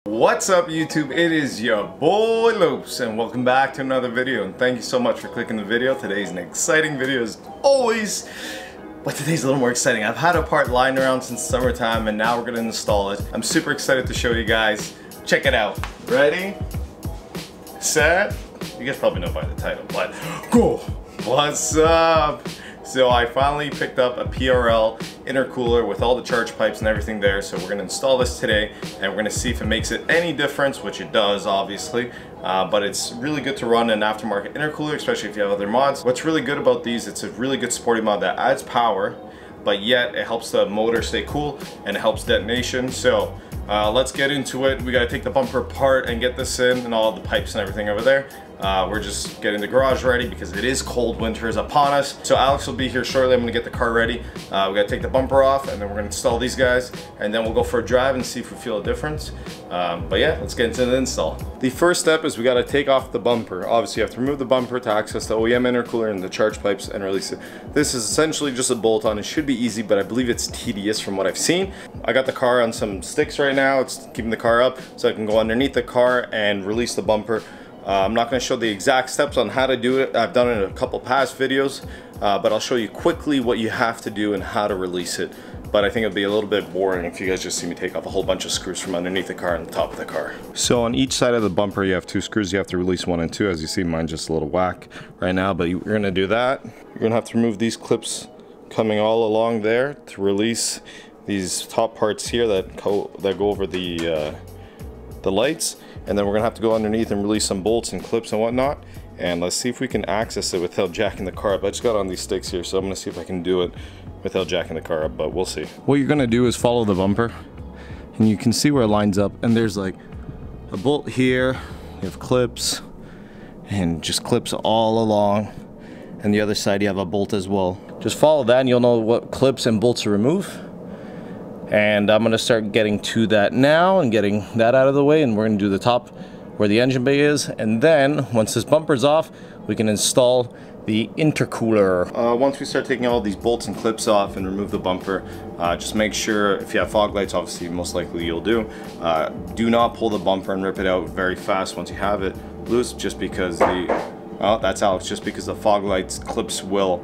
What's up YouTube? It is your boy Lowpes and welcome back to another video, and thank you so much for clicking the video. Today's an exciting video as always, but today's a little more exciting. I've had a part lying around since summertime and now we're gonna install it. I'm super excited to show you guys. Check it out. Ready? Set? You guys probably know by the title, but go! What's up? So I finally picked up a PRL intercooler with all the charge pipes and everything there. So we're gonna install this today and we're gonna see if it makes it any difference, which it does obviously. But it's really good to run an aftermarket intercooler, especially if you have other mods. What's really good about these, it's a really good sporty mod that adds power, but yet it helps the motor stay cool and it helps detonation. So let's get into it. We gotta take the bumper apart and get this in and all the pipes and everything over there. We're just getting the garage ready because it is cold, winter is upon us. So Alex will be here shortly. I'm gonna get the car ready. We gotta take the bumper off and then we're gonna install these guys and then we'll go for a drive and see if we feel a difference. But yeah, let's get into the install. The first step is we gotta take off the bumper. Obviously you have to remove the bumper to access the OEM intercooler and the charge pipes and release it. This is essentially just a bolt on. It should be easy, but I believe it's tedious from what I've seen. I got the car on some sticks right now. It's keeping the car up so I can go underneath the car and release the bumper. I'm not going to show the exact steps on how to do it. I've done it in a couple past videos, but I'll show you quickly what you have to do and how to release it. But I think it'll be a little bit boring if you guys just see me take off a whole bunch of screws from underneath the car and the top of the car. So on each side of the bumper you have two screws. You have to release 1 and 2. As you see, mine's just a little whack right now, but you're going to do that. You're going to have to remove these clips coming all along there to release these top parts here that go over the lights. And then we're gonna have to go underneath and release some bolts and clips and whatnot. And let's see if we can access it without jacking the car up. I just got on these sticks here, so I'm gonna see if I can do it without jacking the car up, but we'll see. What you're gonna do is follow the bumper, and you can see where it lines up. And there's like a bolt here, you have clips, and just clips all along. And the other side you have a bolt as well. Just follow that and you'll know what clips and bolts to remove. And I'm gonna start getting to that now and getting that out of the way, and we're gonna do the top where the engine bay is, and then once this bumper's off we can install the intercooler. Once we start taking all these bolts and clips off and remove the bumper, just make sure if you have fog lights, obviously most likely you'll do not pull the bumper and rip it out very fast once you have it loose, just because that's Alex, just because the fog lights clips will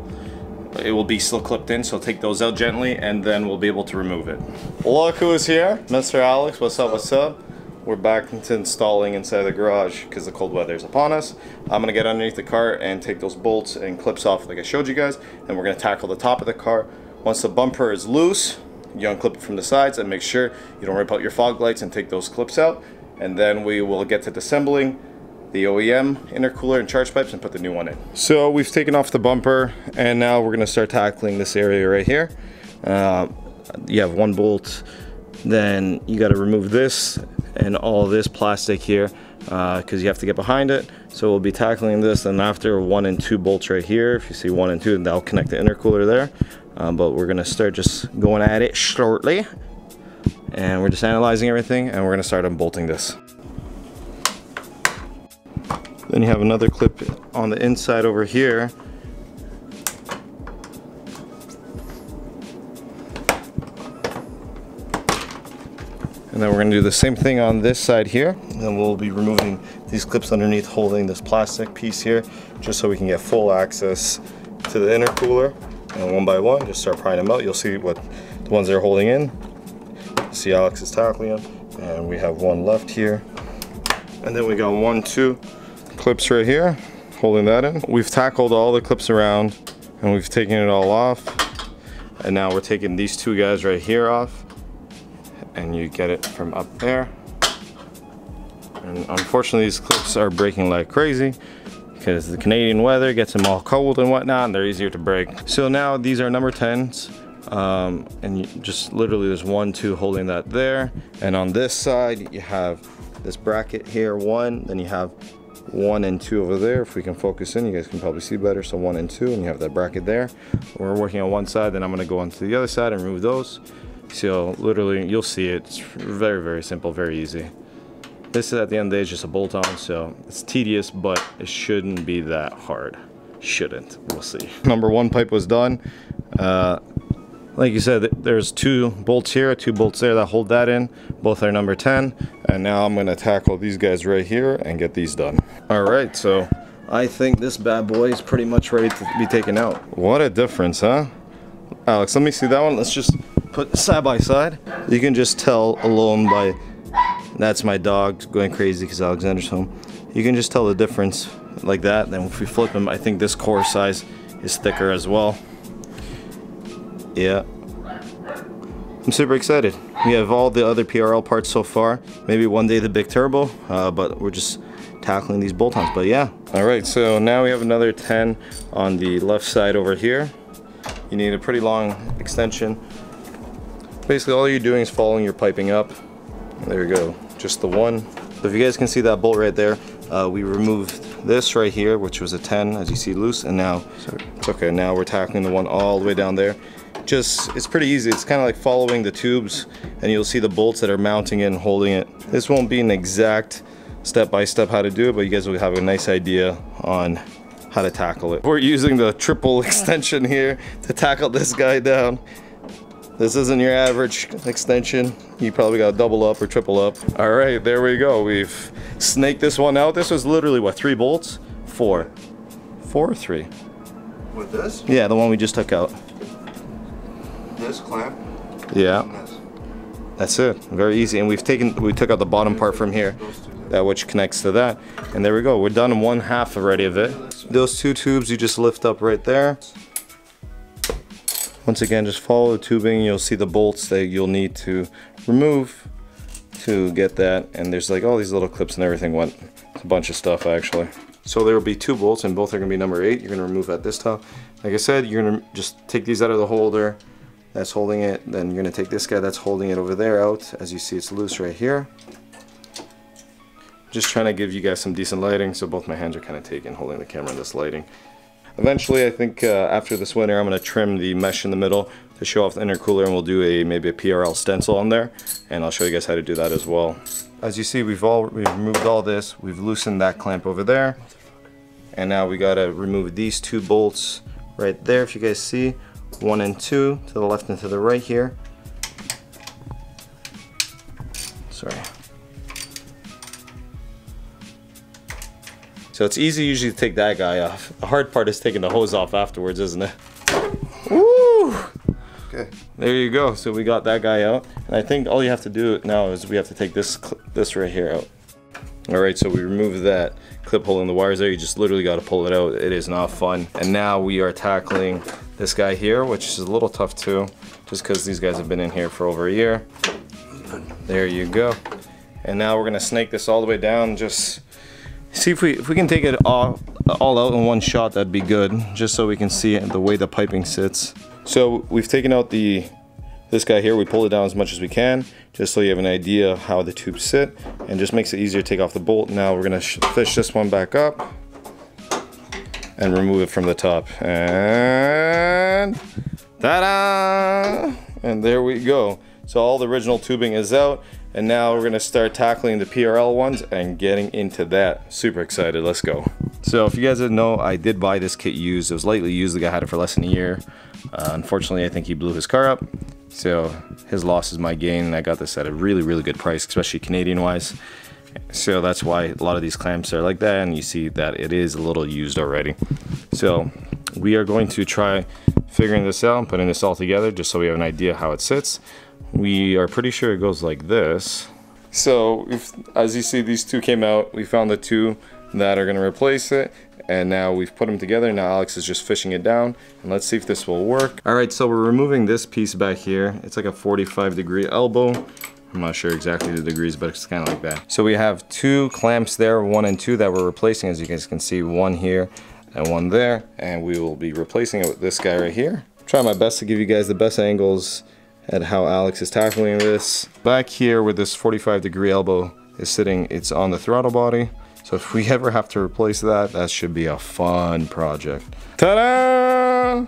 be still clipped in, so take those out gently and then we'll be able to remove it. Look who's here, Mr. Alex. What's up, what's up? We're back into installing inside the garage because the cold weather is upon us. I'm gonna get underneath the car and take those bolts and clips off like I showed you guys, and we're gonna tackle the top of the car. Once the bumper is loose, you unclip it from the sides and make sure you don't rip out your fog lights and take those clips out, and then we will get to disassembling the OEM intercooler and charge pipes and put the new one in. So we've taken off the bumper and now we're gonna start tackling this area right here. You have one bolt, then you got to remove this and all this plastic here because you have to get behind it. So we'll be tackling this, and after 1 and 2 bolts right here, if you see 1 and 2, that'll connect the intercooler there. But we're gonna start just going at it shortly, and we're just analyzing everything, and we're gonna start unbolting this. Then you have another clip on the inside over here. And then we're going to do the same thing on this side here. And then we'll be removing these clips underneath, holding this plastic piece here, just so we can get full access to the intercooler. And one by one, just start prying them out. You'll see what the ones they're holding in. See Alex is tackling them. And we have one left here. And then we got 1, 2 clips right here holding that in. We've tackled all the clips around and we've taken it all off, and now we're taking these 2 guys right here off, and you get it from up there. And unfortunately these clips are breaking like crazy because the Canadian weather gets them all cold and whatnot, and they're easier to break. So now these are number 10s, and you just literally there's 1, 2 holding that there, and on this side you have this bracket here, 1, then you have 1 and 2 over there. If we can focus in, you guys can probably see better. So 1 and 2, and you have that bracket there. We're working on one side, then I'm going to go on to the other side and remove those. So literally you'll see it. It's very, very simple, very easy. This is at the end of the day just a bolt on, so it's tedious, but it shouldn't be that hard. Shouldn't. We'll see. Number 1 pipe was done. like you said, there's 2 bolts here, 2 bolts there that hold that in. Both are number 10. And now I'm gonna tackle these guys right here and get these done. All right, so I think this bad boy is pretty much ready to be taken out. What a difference, huh? Alex, let me see that one. Let's just put side by side. You can just tell alone by, that's my dog going crazy because Alexander's home. You can just tell the difference like that. Then if we flip them, I think this core size is thicker as well. Yeah, I'm super excited. We have all the other PRL parts so far. Maybe one day the big turbo, but we're just tackling these bolt-ons. But yeah. All right, so now we have another 10 on the left side over here. You need a pretty long extension. Basically, all you're doing is following your piping up. There you go, just the one. So if you guys can see that bolt right there, we removed this right here, which was a 10, as you see, loose, and now it's okay. Now we're tackling the one all the way down there. It's pretty easy. It's kind of like following the tubes, and you'll see the bolts that are mounting it and holding it. This won't be an exact step-by-step how to do it, but you guys will have a nice idea on how to tackle it. We're using the triple extension here to tackle this guy down. This isn't your average extension. You probably got to double up or triple up. All right, there we go. We've snaked this one out. This was literally, what, 3 bolts? 4. 4 or 3? With this? Yeah, the one we just took out. This clamp? Yeah. And this. That's it. Very easy. And we took out the bottom part from here, that which connects to that. And there we go. We're done in 1/2 already of it. Those 2 tubes you just lift up right there. Once again, just follow the tubing. You'll see the bolts that you'll need to remove to get that. And there's like all these little clips and everything. A bunch of stuff actually. So there will be 2 bolts, and both are going to be number 8. You're going to remove at this top. Like I said, you're going to just take these out of the holder that's holding it. Then you're going to take this guy that's holding it over there out. As you see, it's loose right here. Just trying to give you guys some decent lighting, so both my hands are kind of taken holding the camera in this lighting. Eventually, I think after this winter, I'm going to trim the mesh in the middle to show off the intercooler, and we'll do maybe a PRL stencil on there, and I'll show you guys how to do that as well. As you see, we've removed all this. We've loosened that clamp over there, and now we got to remove these 2 bolts right there. If you guys see, 1 and 2 to the left and to the right here. Sorry. So it's easy usually to take that guy off. The hard part is taking the hose off afterwards, isn't it? Woo! Okay. There you go. So we got that guy out. And I think all you have to do now is we have to take this right here out. All right, so we removed that clip holding the wires there. You just literally got to pull it out. It is not fun. And now we are tackling this guy here, which is a little tough too, just because these guys have been in here for over a year. There you go. And now we're gonna snake this all the way down. Just see if we can take it all out in one shot. That'd be good, just so we can see the way the piping sits. So we've taken out this guy here. We pulled it down as much as we can, just so you have an idea how the tubes sit, and just makes it easier to take off the bolt. Now we're gonna fish this one back up and remove it from the top, and ta-da! And there we go. So all the original tubing is out, and now we're gonna start tackling the PRL ones and getting into that. Super excited, let's go. So if you guys didn't know, I did buy this kit used. It was lightly used. The guy had it for less than a year. Unfortunately, I think he blew his car up. So his loss is my gain, and I got this at a really, really good price, especially Canadian wise. So that's why a lot of these clamps are like that, and you see that it is a little used already. So we are going to try figuring this out and putting this all together just so we have an idea how it sits. We are pretty sure it goes like this. So as you see, these 2 came out. We found the 2 that are going to replace it, and now we've put them together. Now Alex is just fishing it down, and let's see if this will work. All right, so we're removing this piece back here. It's like a 45-degree elbow. I'm not sure exactly the degrees, but it's kind of like that. So we have 2 clamps there, 1 and 2, that we're replacing. As you guys can see, 1 here and 1 there, and we will be replacing it with this guy right here. Try my best to give you guys the best angles at how Alex is tackling this. Back here where this 45-degree elbow is sitting, it's on the throttle body. So if we ever have to replace that, that should be a fun project. Ta-da!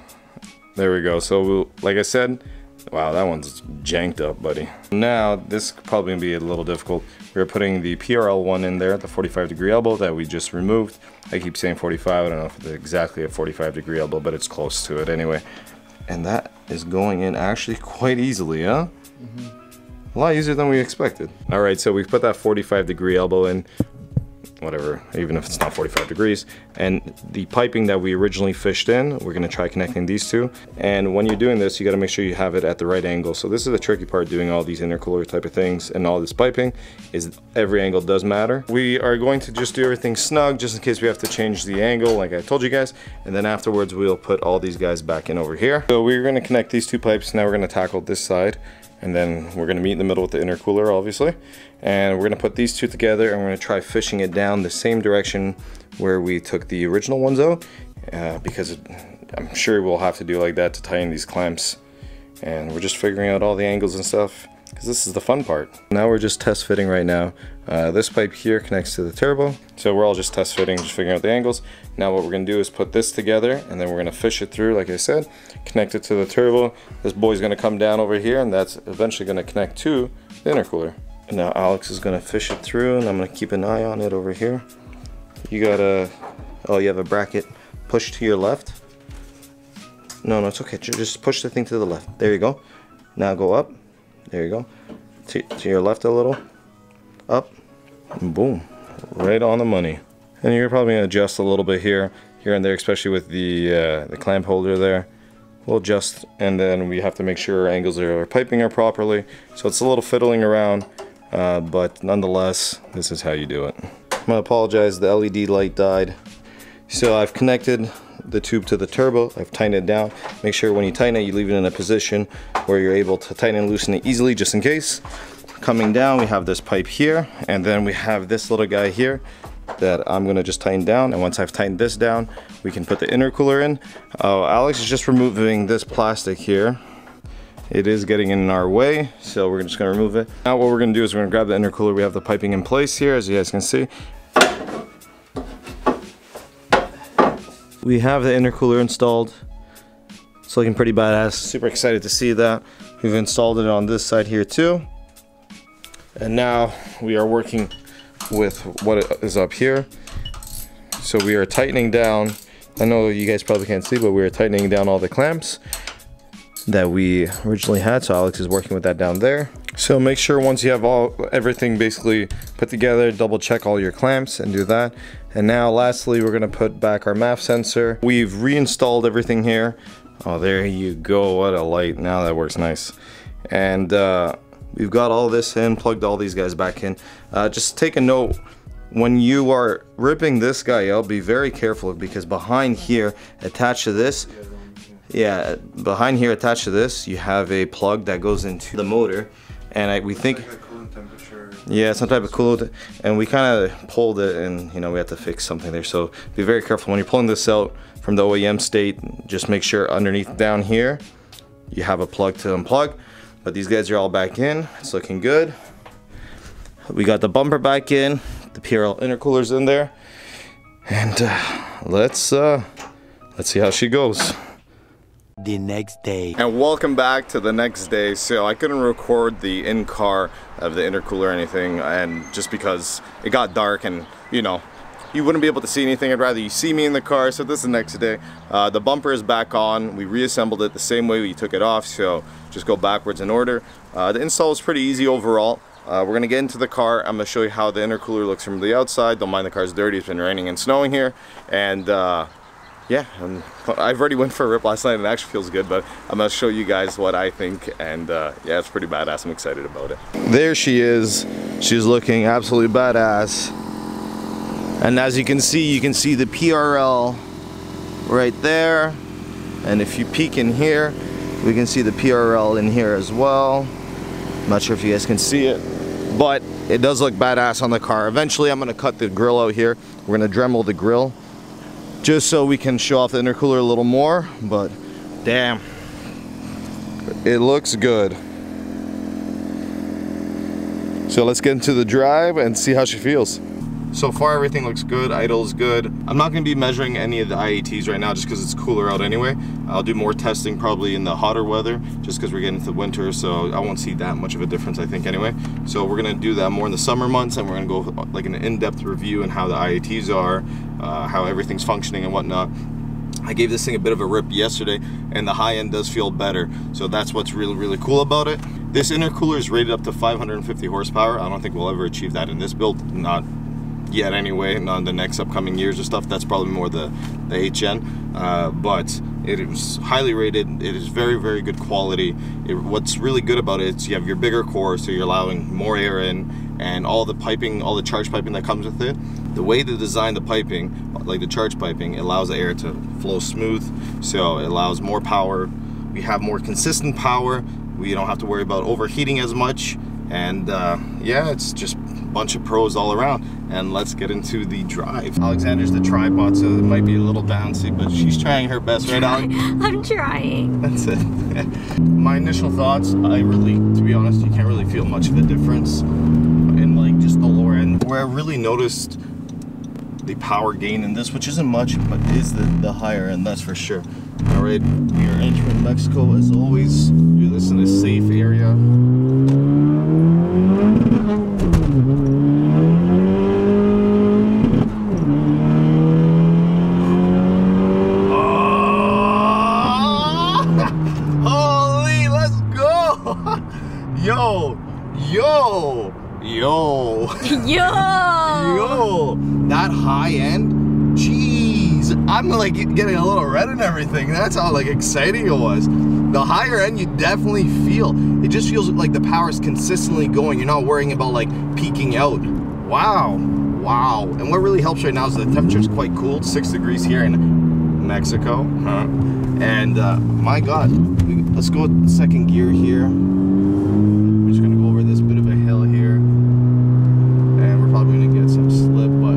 There we go. So like I said, wow, that one's janked up, buddy. Now this is probably gonna be a little difficult. We're putting the PRL one in there, the 45-degree elbow that we just removed. I keep saying 45, I don't know if it's exactly a 45-degree elbow, but it's close to it anyway. And that is going in actually quite easily, huh? A lot easier than we expected. All right, so we've put that 45-degree elbow in, whatever, even if it's not 45 degrees. And the piping that we originally fished in, we're gonna try connecting these two. And when you're doing this, you gotta make sure you have it at the right angle. So this is the tricky part doing all these intercooler type of things and all this piping, is every angle does matter. We are going to just do everything snug just in case we have to change the angle like I told you guys. And then afterwards, we'll put all these guys back in over here. So we're gonna connect these two pipes. Now we're gonna tackle this side. And then we're gonna meet in the middle with the intercooler, obviously. And we're gonna put these two together and we're gonna try fishing it down the same direction where we took the original ones out, because I'm sure we'll have to do like that to tighten these clamps. And we're just figuring out all the angles and stuff, because this is the fun part. Now we're just test fitting right now. This pipe here connects to the turbo. So we're all just test fitting, just figuring out the angles. Now what we're gonna do is put this together and then we're gonna fish it through, like I said, connect it to the turbo. This boy's gonna come down over here and that's eventually gonna connect to the intercooler. And now Alex is gonna fish it through and I'm gonna keep an eye on it over here. You gotta, oh, you have a bracket. Push to your left. No, it's okay, just push the thing to the left. There you go. Now go up. There you go. To your left a little. Up. And boom. Right on the money. And you're probably going to adjust a little bit here and there, especially with the clamp holder there. We'll adjust, and then we have to make sure our angles are piping are properly. So it's a little fiddling around, but nonetheless, this is how you do it. I'm going to apologize, the LED light died. So I've connected the tube to the turbo. I've tightened it down. Make sure when you tighten it, you leave it in a position where you're able to tighten and loosen it easily, just in case. Coming down, we have this pipe here, and then we have this little guy here that I'm gonna just tighten down. And once I've tightened this down, we can put the intercooler in. Alex is just removing this plastic here. It is getting in our way, so we're just gonna remove it. Now what we're gonna do is we're gonna grab the intercooler. We have the piping in place here, as you guys can see. We have the intercooler installed. It's looking pretty badass. Super excited to see that. We've installed it on this side here too. And now we are working with what is up here. So we are tightening down. I know you guys probably can't see, but we are tightening down all the clamps that we originally had. So Alex is working with that down there. So make sure once you have everything basically put together, double check all your clamps and do that. And now lastly, we're gonna put back our MAF sensor. We've reinstalled everything here. Oh, there you go, what a light. Now that works nice. And we've got all this in, plugged all these guys back in. Just take a note, when you are ripping this guy out, be very careful, because behind here, attached to this, behind here attached to this, you have a plug that goes into the motor. And we think, like a coolant temperature. Yeah, some type of coolant, and we kind of pulled it, and you know, we had to fix something there. So be very careful when you're pulling this out from the OEM state. Just make sure underneath down here you have a plug to unplug. But these guys are all back in. It's looking good. We got the bumper back in, the PRL intercooler's in there, and let's see how she goes. The next day. And welcome back to the next day. So I couldn't record the in-car of the intercooler or anything, and just because it got dark and you know, you wouldn't be able to see anything. I'd rather you see me in the car. So this is the next day. The bumper is back on. We reassembled it the same way we took it off, so just go backwards in order. The install is pretty easy overall. We're gonna get into the car. I'm gonna show you how the intercooler looks from the outside. Don't mind the car's dirty, it's been raining and snowing here. And yeah, and I've already went for a rip last night and it actually feels good, but I'm gonna show you guys what I think, and yeah, it's pretty badass. I'm excited about it. There she is. She's looking absolutely badass. And as you can see the PRL right there. And if you peek in here, we can see the PRL in here as well. I'm not sure if you guys can see it, but it does look badass on the car. Eventually I'm gonna cut the grill out here. We're gonna Dremel the grill, just so we can show off the intercooler a little more, but damn, it looks good. So let's get into the drive and see how she feels. So far everything looks good, idle's good. I'm not going to be measuring any of the IATs right now just because it's cooler out anyway. I'll do more testing probably in the hotter weather just because we're getting into winter, so I won't see that much of a difference I think anyway. So we're going to do that more in the summer months, and we're going to go like an in-depth review on how the IATs are, how everything's functioning and whatnot. I gave this thing a bit of a rip yesterday, and the high end does feel better. So that's what's really cool about it. This intercooler is rated up to 550 horsepower. I don't think we'll ever achieve that in this build, not yet anyway, not in the next upcoming years or stuff. That's probably more the HN, but it is highly rated. It is very good quality. What's really good about it is you have your bigger core, so you're allowing more air in, and all the piping, all the charge piping that comes with it. The way they design the piping, like the charge piping, it allows the air to flow smooth, so it allows more power. We have more consistent power. We don't have to worry about overheating as much, and yeah, it's just a bunch of pros all around. And let's get into the drive. Alexander's the tripod, so it might be a little bouncy, but she's trying her best, right, Alex? I'm trying. That's it. My initial thoughts, to be honest, you can't really feel much of a difference in like just the lower end. Where I really noticed the power gain in this, which isn't much, but is the higher end, that's for sure. All right, we are entering Mexico as always. Do this in a safe area. Yo, that high end, jeez, I'm like getting a little red and everything. That's how like exciting it was. The higher end, you definitely feel, it just feels like the power is consistently going. You're not worrying about like peaking out. Wow. And what really helps right now is the temperature is quite cool. It's 6 degrees here in Mexico, and my God, let's go with second gear here. We're just gonna go over this bit of a hill here, and we're probably gonna get some slip, but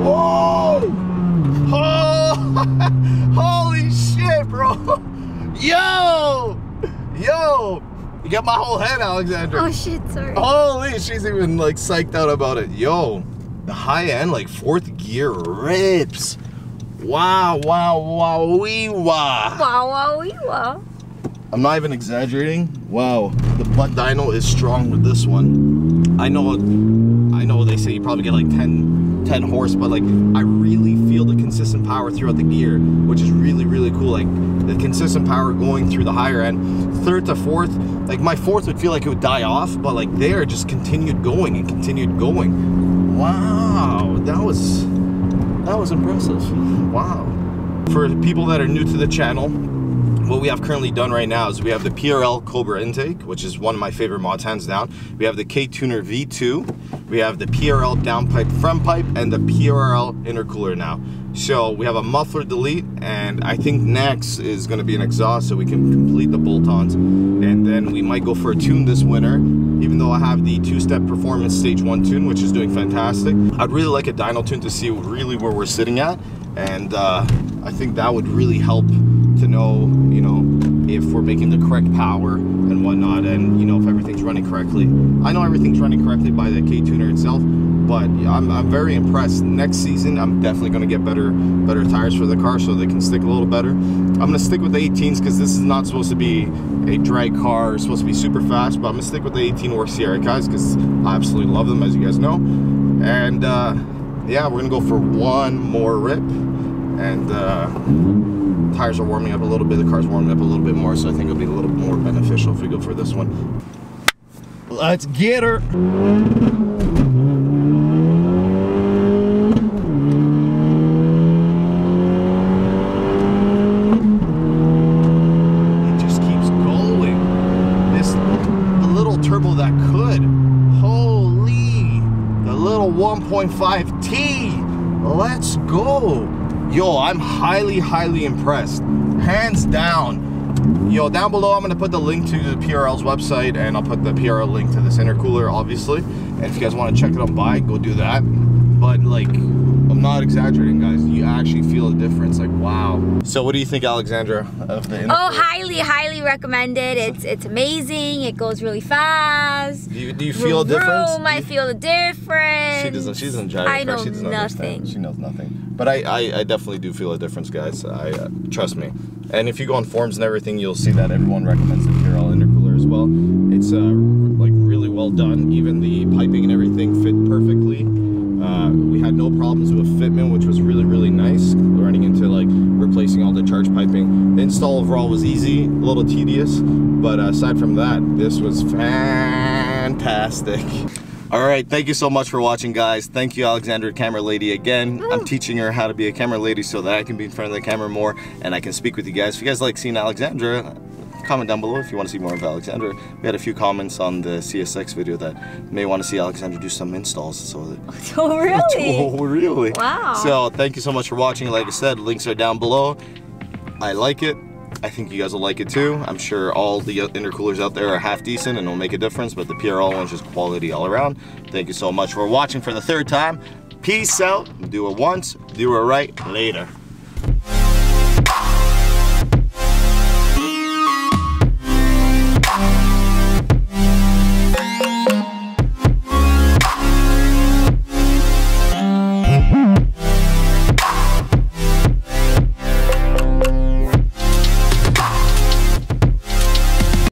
whoa! Oh, holy shit, bro! Yo! You got my whole head, Alexander. Oh shit, sorry. Holy, she's even like psyched out about it. Yo, the high end, like 4th gear rips. Wow. I'm not even exaggerating. Wow, the butt dyno is strong with this one. I know they say you probably get like 10 horse, but like I really feel the consistent power throughout the gear, which is really cool. Like the consistent power going through the higher end. 3rd to 4th, like my 4th would feel like it would die off, but like there just continued going. Wow, that was impressive. Wow. For people that are new to the channel, what we have currently done right now is we have the PRL Cobra intake, which is one of my favorite mods, hands down. We have the K-Tuner V2, we have the PRL downpipe front pipe, and the PRL intercooler now. So we have a muffler delete, and I think next is going to be an exhaust so we can complete the bolt-ons. And then we might go for a tune this winter, even though I have the 2-step performance stage 1 tune, which is doing fantastic. I'd really like a dyno tune to see really where we're sitting at, and I think that would really help to know, you know, if we're making the correct power and whatnot, and you know, if everything's running correctly. I know everything's running correctly by the K-Tuner itself, but I'm very impressed. Next season, I'm definitely going to get better tires for the car so they can stick a little better. I'm going to stick with the 18s because this is not supposed to be a drag car. It's supposed to be super fast, but I'm going to stick with the 18 Work Sierra guys because I absolutely love them, as you guys know. And yeah, we're going to go for one more rip, and tires are warming up a little bit, the car's warming up a little bit more, so I think it'll be a little more beneficial if we go for this one. Let's get her! It just keeps going. The little turbo that could. Holy! The little 1.5T! Let's go! Yo, I'm highly impressed, hands down. Yo, down below I'm gonna put the link to the PRL's website, and I'll put the PRL link to this intercooler, obviously. And if you guys want to check it out, go do that. But like, I'm not exaggerating, guys. You actually feel a difference. Like, wow. So what do you think, Alexandra, of the intercooler? Oh, highly recommended. It's amazing. It goes really fast. Do you feel a difference? I feel the difference. She doesn't jive. I know she doesn't nothing. Understand. She knows nothing. But I definitely do feel a difference, guys. Trust me. And if you go on forums and everything, you'll see that everyone recommends the PRL intercooler as well. It's like really well done. Even the piping and everything fit perfectly. We had no problems with fitment, which was really nice. Running into like replacing all the charge piping. The install overall was easy, a little tedious, but aside from that, this was fantastic. All right, thank you so much for watching, guys. Thank you, Alexandra, camera lady, again. I'm teaching her how to be a camera lady so that I can be in front of the camera more and I can speak with you guys. If you guys like seeing Alexandra, comment down below if you want to see more of Alexandra. We had a few comments on the CSX video that may want to see Alexandra do some installs. So that, Oh, really? oh, really? Wow. So thank you so much for watching. Like I said, links are down below. I like it. I think you guys will like it too. I'm sure all the intercoolers out there are half decent and will make a difference, but the PRL one's just quality all around. Thank you so much for watching for the third time. Peace out. Do it once, do it right. Later.